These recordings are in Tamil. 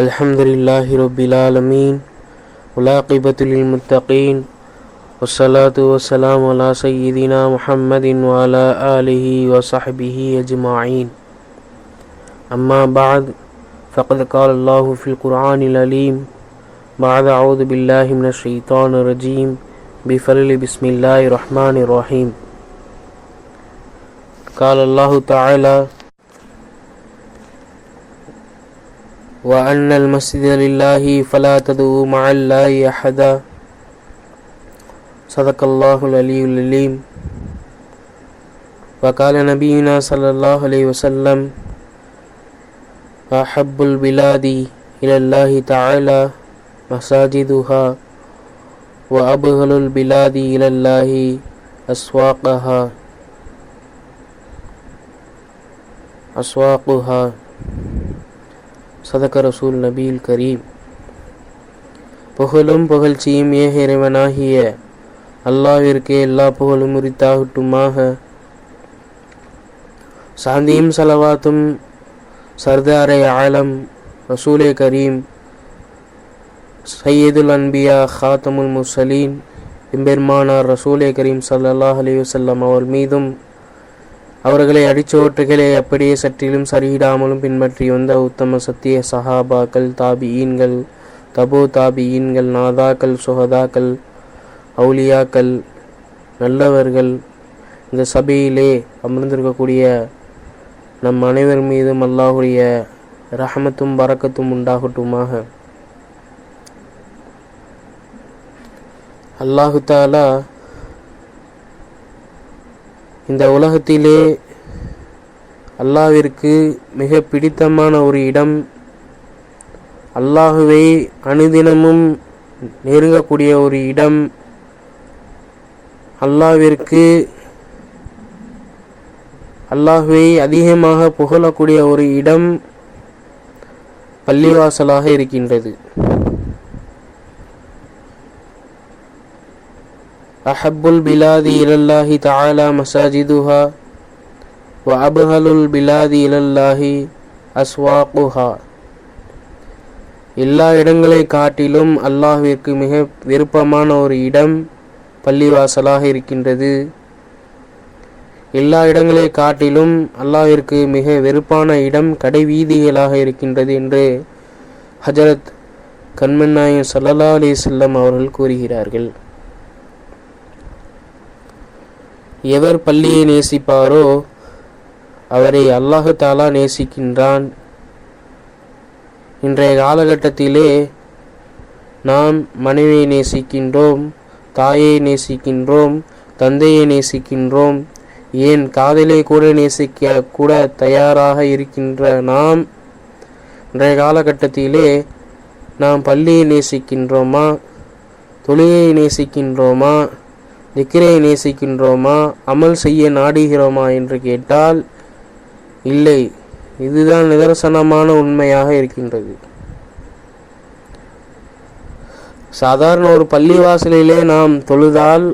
அல்ஹம்துலில்லாஹி ரப்பில் ஆலமீன் வலாகிபத்துல் முத்தகீன் வஸ்ஸலாத்து வஸ்ஸலாமு அலா சய்யிதினா முஹம்மதின் வ அலா ஆலிஹி வ ஸஹ்பிஹி அஜ்மஈன். அம்மா பஅத், ஃபகத் கால அல்லாஹு ஃபில் குர்ஆனில் அலீம் பஅத அஊது பில்லாஹி மினஷ் ஷைத்தானிர் ரஜீம் பிஃபضل பிஸ்மில்லாஹிர் ரஹ்மானிர் ரஹீம். கால அல்லாஹு தஆலா وَأَنَّ الْمَسْجِدَ لِلَّهِ فَلَا تَدْعُوا مَعَ اللَّهِ أَحَدًا. صدق الله العلي العليم. وقال نبينا صلى الله عليه وسلم أحب البلاد إلى الله تعالى مساجدها وأبغض البلاد إلى الله أسواقها. சதக ரசூல் நபியில் கரீம். புகழும் புகழ்ச்சியும் ஏக இறைவனாகிய அல்லாஹ்விற்கே எல்லா புகழும் உரித்தாகட்டுமாக. சாந்தியும் சலவாத்தும் சர்தாரே ஆலம் ரசூலே கரீம் சையதுல் அன்பியா ஹாத்தமுல் முர்சலீன் எம்பெருமானார் ரசூலே கரீம் ஸல்லல்லாஹு அலைஹி வஸல்லம் அவர் மீதும் அவர்களை அடிச்சோற்றுகளை அப்படியே சற்றிலும் சரியிடாமலும் பின்பற்றி வந்த உத்தம சத்திய சஹாபாக்கள், தாபியீன்கள், தபோ தாபியீன்கள், நாதாக்கள், சுஹதாக்கள், அவுலியாக்கள், நல்லவர்கள், இந்த சபையிலே அமர்ந்திருக்கக்கூடிய நம் அனைவர் மீதும் அல்லாஹுடைய ரஹமத்தும் பரக்கத்தும் உண்டாகட்டுமாக. அல்லாஹு தஆலா இந்த உலகத்திலே அல்லாஹ்விற்கு மிக பிடித்தமான ஒரு இடம், அல்லாஹுவை அனுதினமும் நெருங்கக்கூடிய ஒரு இடம், அல்லாஹுவை அதிகமாக புகழக்கூடிய ஒரு இடம் பள்ளிவாசலாக இருக்கின்றது. அஹப்புல் பிலாதி இலல்லாஹி தஆலா மசாஜிதுஹா வ அப்ஹலுல் பிலாதி இலல்லாஹி அஸ்வாகுஹா. எல்லா இடங்களை காட்டிலும் அல்லாஹ்விற்கு மிக விருப்பமான ஒரு இடம் பள்ளிவாசலாக இருக்கின்றது. எல்லா இடங்களை காட்டிலும் அல்லாஹ்விற்கு மிக வெறுப்பான இடம் கடை வீதிகளாக இருக்கின்றது என்று ஹஜரத் கண்மன் நாயகம் ஸல்லல்லாஹு அலைஹி வஸல்லம் அவர்கள் கூறுகிறார்கள். எவர் பள்ளியை நேசிப்பாரோ அவரை அல்லாஹு தஆலா நேசிக்கின்றான். இன்றைய காலகட்டத்திலே நாம் மனைவியை நேசிக்கின்றோம், தாயை நேசிக்கின்றோம், தந்தையை நேசிக்கின்றோம், ஏன் காதலை கூட நேசிக்க கூட தயாராக இருக்கின்ற நாம் இன்றைய காலகட்டத்திலே நாம் பள்ளியை நேசிக்கின்றோமா, தொழுகையை நேசிக்கின்றோமா, திக்ரை நேசிக்கின்றோமா, அமல் செய்ய நாடுகிறோமா என்று கேட்டால் இல்லை. இதுதான் நிதர்சனமான உண்மையாக இருக்கின்றது. சாதாரண ஒரு பள்ளிவாசலிலே நாம் தொழுதால்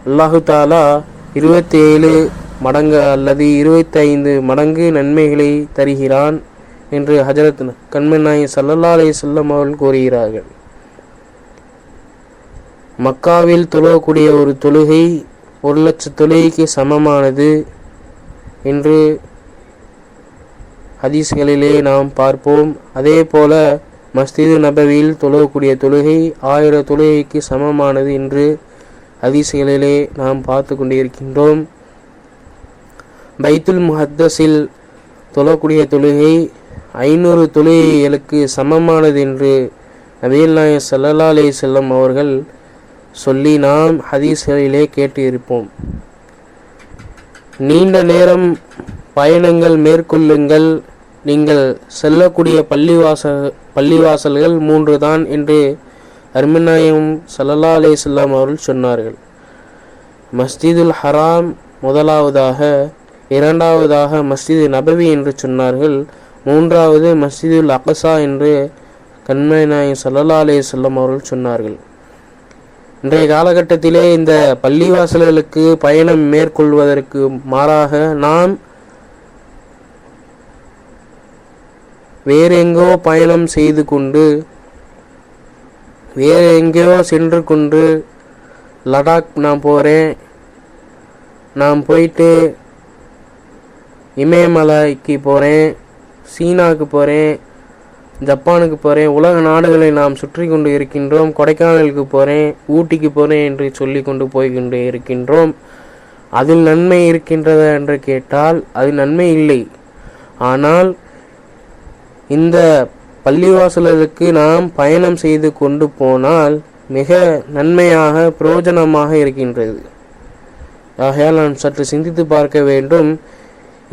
அல்லாஹு தஆலா 27 மடங்கு அல்லது 25 மடங்கு நன்மைகளை தருகிறான் என்று ஹஜரத் கண்மன் நாயகம் ஸல்லல்லாஹு அலைஹி வஸல்லம் அவர்கள் கூறுகிறார்கள். மக்காவில் தொழக்கூடிய ஒரு தொழுகை 1,00,000 தொழுகைக்கு சமமானது என்று ஹதீஸ்களிலே நாம் பார்ப்போம். அதே போல மஸ்ஜிது நபவியில் தொழக்கூடிய தொழுகை 1000 தொழுகைக்கு சமமானது என்று ஹதீஸ்களிலே நாம் பார்த்து கொண்டிருக்கின்றோம். பைத்துல் முஹத்தஸில் தொழக்கூடிய தொழுகை 500 தொழுகைகளுக்கு சமமானது என்று நபிகள் நாயகம் ஸல்லல்லாஹு அலைஹி வஸல்லம் அவர்கள் சொல்லி நாம் ஹதீஸ்களிலே கேட்டு இருப்போம். நீண்ட நேரம் பயணங்கள் மேற்கொள்ளுங்கள், நீங்கள் செல்லக்கூடிய பள்ளிவாசல்கள் 3 தான் என்று அருமநாயகம் ஸல்லல்லாஹு அலைஹி வஸல்லம் அவர்கள் சொன்னார்கள். மஸ்ஜிதுல் ஹராம் முதலாவதாக, இரண்டாவதாக மஸ்ஜிது நபவி என்று சொன்னார்கள், மூன்றாவது மஸ்ஜிதுல் அக்ஸா என்று கண்மநாயகம் ஸல்லல்லாஹு அலைஹி வஸல்லம் அவர்கள் சொன்னார்கள். இன்றைய காலகட்டத்திலே இந்த பள்ளிவாசல்களுக்கு பயணம் மேற்கொள்வதற்கு மாறாக நாம் வேறெங்கோ பயணம் செய்து கொண்டு வேற எங்கேயோ சென்று கொண்டு லடாக் நான் போகிறேன், நான் போயிட்டு இமயமலைக்கு போகிறேன், சீனாவுக்கு போகிறேன், ஜப்பானுக்கு போகிறேன், உலக நாடுகளை நாம் சுற்றி கொண்டு இருக்கின்றோம், கொடைக்கானலுக்கு போகிறேன், ஊட்டிக்கு போகிறேன் என்று சொல்லி கொண்டு போய்கொண்டு இருக்கின்றோம். அதில் நன்மை இருக்கின்றதா என்று கேட்டால் அது நன்மை இல்லை. ஆனால் இந்த பள்ளிவாசலுக்கு நாம் பயணம் செய்து கொண்டு போனால் மிக நன்மையாக பிரயோஜனமாக இருக்கின்றது. ஆகையால் நாம் சற்று சிந்தித்து பார்க்க வேண்டும்.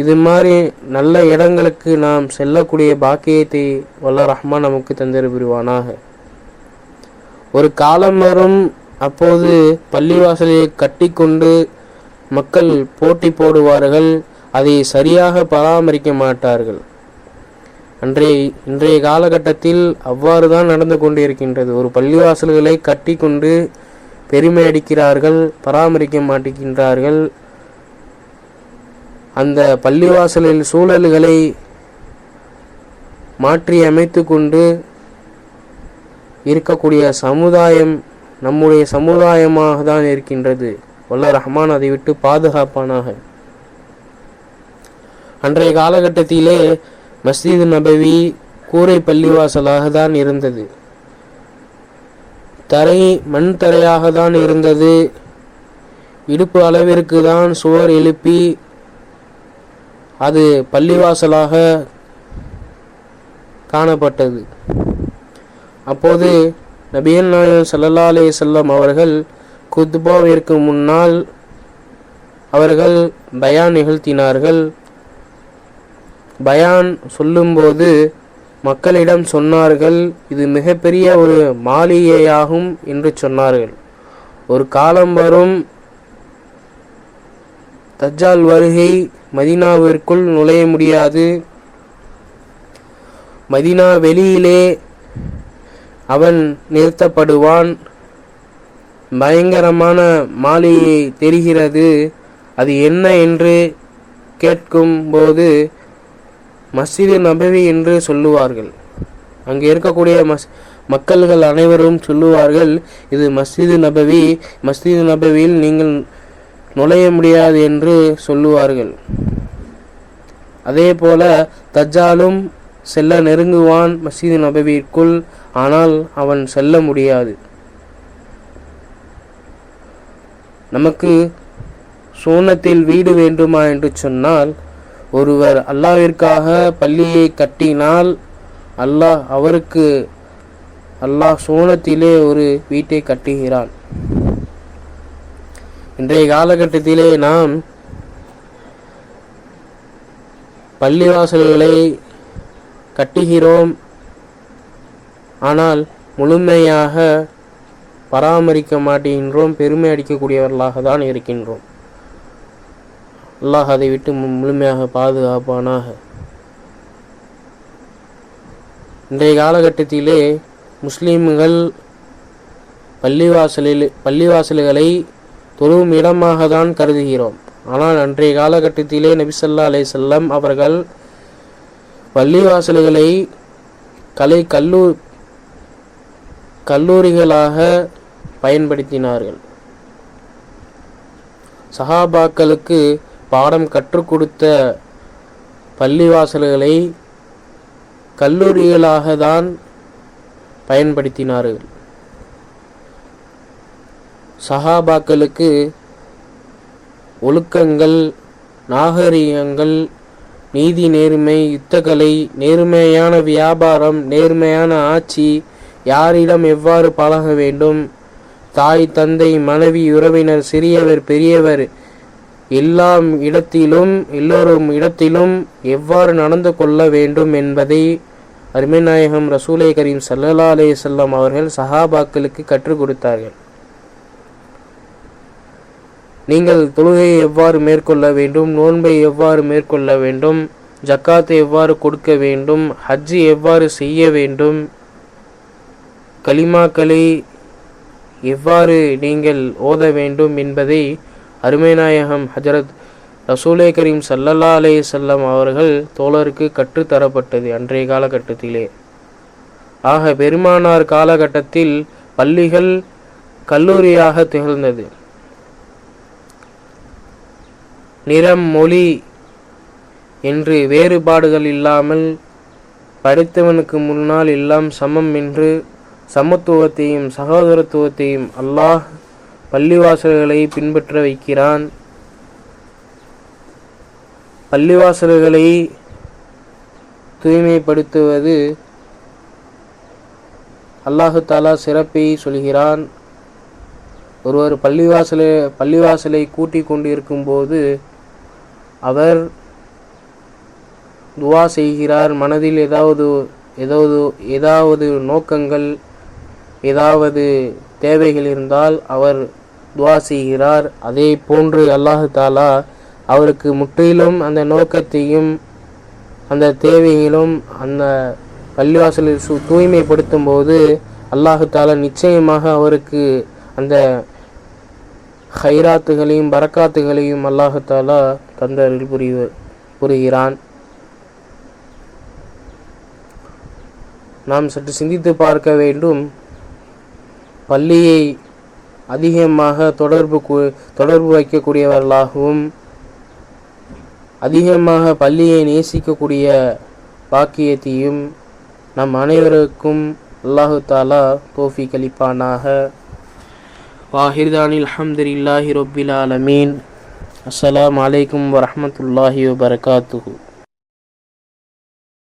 இது மாதிரி நல்ல இடங்களுக்கு நாம் செல்லக்கூடிய பாக்கியத்தை வல்ல ரஹ்மான் நமக்கு தந்திர புரிவானாக. ஒரு காலம் வரும், அப்போது பள்ளிவாசலை கட்டி கொண்டு மக்கள் போட்டி போடுவார்கள், அதை சரியாக பராமரிக்க மாட்டார்கள். இன்றைய காலகட்டத்தில் அவ்வாறு தான் நடந்து கொண்டு இருக்கின்றது. ஒரு பள்ளிவாசல்களை கட்டி கொண்டு பெருமை அடிக்கிறார்கள், பராமரிக்க மாட்டேங்கின்றார்கள். அந்த பள்ளிவாசலில் சூழல்களை மாற்றி அமைத்து கொண்டு இருக்கக்கூடிய சமுதாயம் நம்முடைய சமுதாயமாக தான் இருக்கின்றது. வல்ல ரஹ்மான் அதை விட்டு பாதுகாப்பானாக. அன்றைய காலகட்டத்திலே மஸ்ஜித் நபவி கூரை பள்ளிவாசலாக தான் இருந்தது. தரை மண் தரையாக தான் இருந்தது. இடுப்பு அளவிற்கு தான் சுவர் எழுப்பி அது பள்ளிவாசலாக காணப்பட்டது. அப்போது நபிகள் நாயகம் ஸல்லல்லாஹு அலைஹி வஸல்லம் அவர்கள் குத்பாவிற்கு முன்னால் அவர்கள் பயான் நிகழ்த்தினார்கள். பயான் சொல்லும்போது மக்களிடம் சொன்னார்கள், இது மிகப்பெரிய ஒரு மாளிகையாகும் என்று சொன்னார்கள். ஒரு காலம் வரும், தஜ்ஜால் வருகை, மதீனாவிற்குள் நுழைய முடியாது, மதீனா வெளியிலே அவன் நிறுத்தப்படுவான், பயங்கரமான மாளிகை தெரிகிறது, அது என்ன என்று கேட்கும் போது மஸ்ஜித் நபவி என்று சொல்லுவார்கள். அங்கே இருக்கக்கூடிய மக்கள்கள் அனைவரும் சொல்லுவார்கள், இது மஸ்ஜித் நபவி, மஸ்ஜித் நபவியில் நீங்கள் நுழைய முடியாது என்று சொல்லுவார்கள். அதே போல தஜ்ஜாலும் செல்ல நெருங்குவான் மஸ்ஜித் நபவிற்குள், ஆனால் அவன் செல்ல முடியாது. நமக்கு சூனத்தில் வீடு வேண்டுமா என்று சொன்னால், ஒருவர் அல்லாஹ்விற்காக பள்ளியை கட்டினால் அல்லாஹ் சூனத்திலே ஒரு வீட்டை கட்டுகிறான். இன்றைய காலகட்டத்திலே நாம் பள்ளிவாசல்களை கட்டுகிறோம், ஆனால் முழுமையாக பராமரிக்க மாட்டேங்கின்றோம், பெருமை அடிக்கக்கூடியவர்களாக தான் இருக்கின்றோம். அல்லாஹ் அதை விட்டு முழுமையாக பாதுகாப்பானாக. இன்றைய காலகட்டத்திலே முஸ்லீம்கள் பள்ளிவாசல்களை தொழும் இடமாக தான் கருதுகிறோம். ஆனால் அன்றைய காலகட்டத்திலே நபி ஸல்லல்லாஹு அலைஹி வஸல்லம் அவர்கள் பள்ளிவாசல்களை கல்லூரிகளாக பயன்படுத்தினார்கள். சஹாபாக்களுக்கு பாடம் கற்றுக் கொடுத்த பள்ளிவாசல்களை கல்லூரிகளாக தான் பயன்படுத்தினார்கள். சஹாபாக்களுக்கு ஒழுக்கங்கள், நாகரிகங்கள், நீதி நேர்மை, யுத்தகலை, நேர்மையான வியாபாரம், நேர்மையான ஆட்சி, யாரிடம் எவ்வாறு பழக வேண்டும், தாய் தந்தை மனைவி உறவினர் சிறியவர் பெரியவர் எல்லோரும் இடத்திலும் எவ்வாறு நடந்து கொள்ள வேண்டும் என்பதை அருமை நாயகம் ரசூலை கரீம் ஸல்லல்லாஹு அலைஹி வஸல்லம் அவர்கள் சஹாபாக்களுக்கு கற்றுக் கொடுத்தார்கள். நீங்கள் தொழுகையை எவ்வாறு மேற்கொள்ள வேண்டும், நோன்பை எவ்வாறு மேற்கொள்ள வேண்டும், ஜக்காத்தை எவ்வாறு கொடுக்க வேண்டும், ஹஜ்ஜி எவ்வாறு செய்ய வேண்டும், கலிமாக்களை எவ்வாறு நீங்கள் ஓத வேண்டும் என்பதை அருமை நாயகம் ஹஜரத் ரசூலே கரீம் ஸல்லல்லாஹு அலைஹி வஸல்லம் அவர்கள் தோழருக்கு கற்றுத்தரப்பட்டது அன்றைய காலகட்டத்திலே. ஆக பெருமானார் காலகட்டத்தில் பள்ளிகள் கல்லூரியாக திகழ்ந்தது. நிறம், மொழி என்று வேறுபாடுகள் இல்லாமல் படித்தவனுக்கு முன்னால் எல்லாம் சமம் என்று சமத்துவத்தையும் சகோதரத்துவத்தையும் அல்லாஹ் பள்ளிவாசல்களை பின்பற்ற வைக்கிறான். பள்ளிவாசல்களை தூய்மைப்படுத்துவது அல்லாஹு தாலா சிறப்பை சொல்கிறான். ஒருவர் பள்ளிவாசலை கூட்டி கொண்டு இருக்கும்போது அவர் துவா செய்கிறார். மனதில் ஏதாவது நோக்கங்கள், ஏதாவது தேவைகள் இருந்தால் அவர் துவா செய்கிறார். அதே போன்று அல்லாஹு தாலா அவருக்கு முற்றிலும் அந்த நோக்கத்தையும் அந்த தேவைகளும் அந்த பள்ளிவாசலில் தூய்மைப்படுத்தும் போது அல்லாஹு தாலா நிச்சயமாக அவருக்கு அந்த ஹைராத்துகளையும் பரக்காத்துகளையும் அல்லாஹு தாலா தந்தரில் புரிகிறான். நாம் சற்று சிந்தித்து பார்க்க வேண்டும். பள்ளியை அதிகமாக தொடர்பு வைக்கக்கூடியவர்களாகவும் அதிகமாக பள்ளியை நேசிக்கக்கூடிய பாக்கியத்தையும் நம் அனைவருக்கும் அல்லாஹு தாலா தௌஃபீக் அளிப்பானாக. வாஹிர்தானில் அல்ஹம்துலில்லாஹி ரப்பில் ஆலமீன். அஸ்ஸலாமு அலைக்கும் வரஹ்மத்துல்லாஹி வபரகாத்துஹு.